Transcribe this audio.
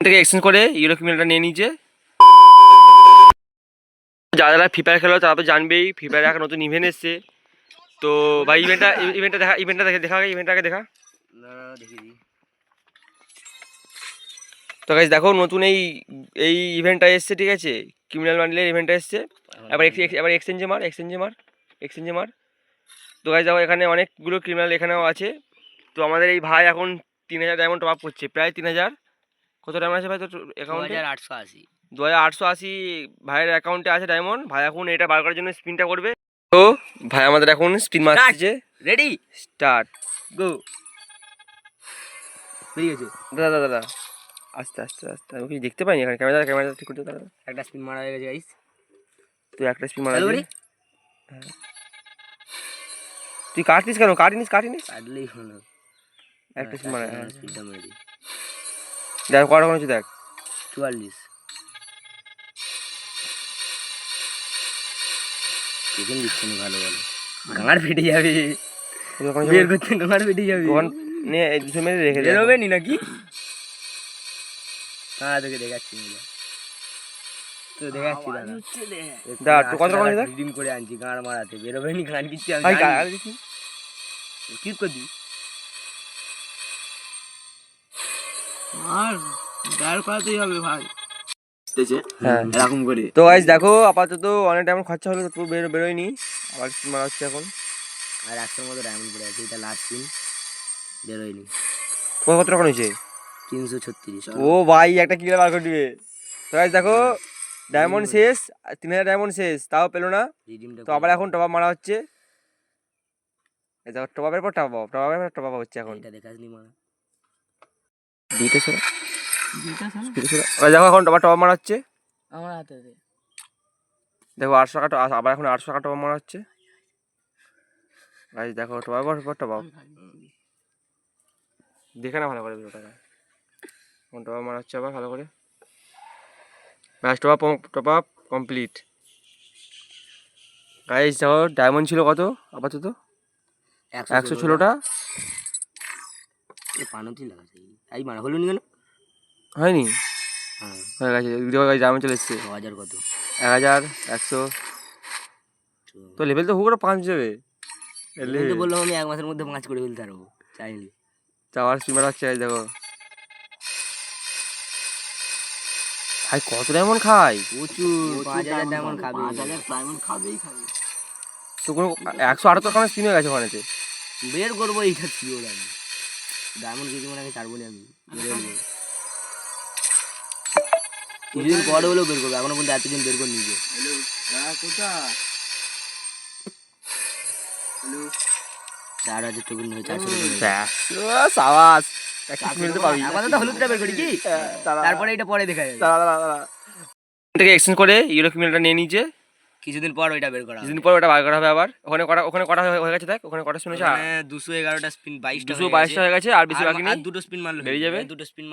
থেকে এক্সচেঞ্জ করে ইউরো ক্রিমিনালটা নিয়ে নিয়েছে। যারা যারা ফ্রি ফায়ার খেলো তারা তো জানবেই ফ্রি ফায়ার একটা নতুন ইভেন্ট এসছে। তো ভাই ইভেন্টটা দেখা ইভেন্টটাকে দেখা। তো গাইস দেখো নতুন এই ইভেন্টটা এসছে, ঠিক আছে, ক্রিমিনাল বান্ডেলের ইভেন্টটা এসছে। এবার এক্সচেঞ্জে মার। তো গাইস দেখো এখানে অনেকগুলো ক্রিমিনাল এখানেও আছে। তো আমাদের এই ভাই এখন 3000 ডায়মন্ড টপ আপ করছে, প্রায় 3000। কত ডায়মন্ড আছে ভাই তোর অ্যাকাউন্টে? 2880। 2880 ভাইয়ের অ্যাকাউন্টে আছে ডায়মন্ড। ভাই এখন এটা বার করার জন্য স্পিনটা করবে। তো ভাই আমাদের এখন স্পিন মারছে। রেডি স্টার্ট গো। বেরিয়ে গেছে। দাদা দাদা আস্তে আস্তে আস্তে, আমি কিছু দেখতে পাইনি এখানে। ক্যামেরা ঠিক করতে দাদা। একটা স্পিন মারা হয়ে গেছে গাইস। তুই একটা স্পিন মারা হ্যাঁ তুই কাটিস কেন? কাটিনিস কাটলেই হলো। একটা স্পিন মারা। স্পিনটা মেরে দিই। দেখ কটা কোন হচ্ছে দেখ। 44 চিকেন দিচ্ছে না ভালো ভালো। গাঙার ফেটে যাবে। বের করতে গাঙার ফেটে যাবে। ওখান নিয়ে 200 মিনিট রেখে দে। বেরোবে নি নাকি? হ্যাঁ তোকে দেখাচ্ছি তো দেখাচ্ছি দাদা। দা তো কত রকম দেখ রিডিম করে আনছি গাঁড় মারাতে। বেরোবে নি গান কিচ্ছু আমি ভাই জানি। আর দেখি ঠিক করে দি আর গাড় করাতেই হবে ভাই। হ্যাঁ এরকম করে। তো গাইস দেখো আপাতত অনেক টাইম খরচা হলো, তো বেরোয়নি। আবার স্পিন মারা হচ্ছে এখন। আর 100 মতো ডায়মন্ড পড়ে আছে। এটা লাস্ট স্পিন বেরোয়নি। কত টাকা হয়েছে? 336। ও ভাই একটা কিলো বার করে দিবে। তো গাইস দেখো ডায়মন্ড শেষ, 3000 ডায়মন্ড শেষ, তাও পেলো না। রিডিমটা তো আবার এখন টপ আপ মারা হচ্ছে। এই দেখো টপ আপের পর টপ আপ হচ্ছে এখন। এটা দেখাসনি মারা। বিটে ছিল দেখো এখন টপ আপ মারা হচ্ছে। আমার হাতে দে। দেখো 800 টাকা আবার এখন 800 টাকা টপ আপ মারা হচ্ছে। গাইস দেখো টপ আপ দেখে না ভালো করে ভিডিওটা। এখন টপ আপ মারা হচ্ছে আবার ভালো করে। Guys top up complete. Guys দেখো ডায়মন্ড ছিল কত আপাতত? 116টা। পানতি লাগাছে এই মারা হলো নি কেন? হয়নি? হ্যাঁ হয়ে গেছে। দেখো গাইস ডায়মন্ড চলে এসেছে 6000 কত? 1100। তো লেভেল তো হুক 5 যাবে। এই তো বললাম আমি 1 মাসের মধ্যে 5 করে ফেলতে পারবো চাইলে। চাওয়ার স্পিমার হচ্ছে দেখো। ভাই কত ডায়মন্ড খাই? প্রচুর 5000 ডায়মন্ড খাবে। 5000 ডায়মন্ড খাবেই খাবে। তো কোনো 108 টাকা স্পিন হয়ে গেছে ওখানেতে। বের করবো এইটা ছিল আমি। ডায়মন্ড কিছু মানে আমি ছাড়বো না আমি। বের করবো। কিছুদিন পরে হলেও বের করবো। এখনো পর্যন্ত এতদিন বের করে নিজে। হ্যালো কোথায়? হ্যালো 4000 টোকেন হয়ে 400 সাবাস। একটা মিলতে পাবি। আপাতত হলুদটা বের করি কি? তারপরে এটা পরে দেখা যাবে। থেকে এক্সচেঞ্জ করে ইউরো ক্রিমিনালটা নিয়ে নিয়েছে। কিছুদিন পর ওইটা বের করা হবে। কিছুদিন পর ওটা বার করা হবে আবার। ওখানে কটা হয়ে গেছে দেখ। ওখানে কটা শুনেছ? 211টা স্পিন 22টা 222টা হয়ে গেছে, আর বেশি বাকি নেই। আর দুটো স্পিন মারলে বেরিয়ে যাবে। দুটো স্পিন